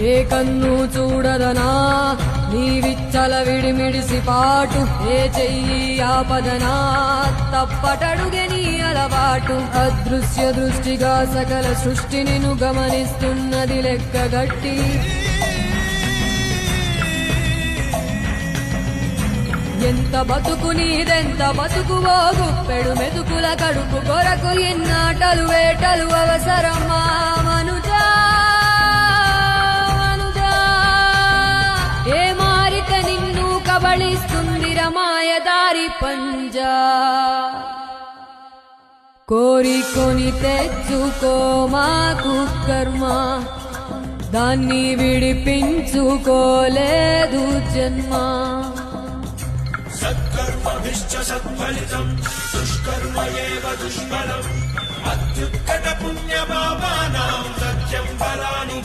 ఏ కన్ను చూడదనా నీ విచ్చల విడిమిడిసి పాటు, ఏ చెయ్యి ఆపదనా తప్పటడుగే నీ అలవాటు. అదృశ్య దృష్టిగా సకల సృష్టిని ను గమనిస్తున్నది లెక్కగట్టి, ఎంత బతుకు నీదెంత బతుకువో గుప్పెడు మెతుకుల కడుపు కొరకు ఎన్నాటలు వేటలు అవసరమా మనుజా మనుజా. ఏ మారిత నిన్ను కబళిస్తుంది రమాయదారి పంజా. కోరికొని తెచ్చుకో మాకు కర్మ, దాన్ని విడిపించుకోలేదు జన్మ. సత్కర్మభిశ్చ సత్ఫలితం దుష్కర్మ ఏవ దుష్ఫలం. అత్యుత్కట పుణ్యపాపానాం సత్యం ఫలాని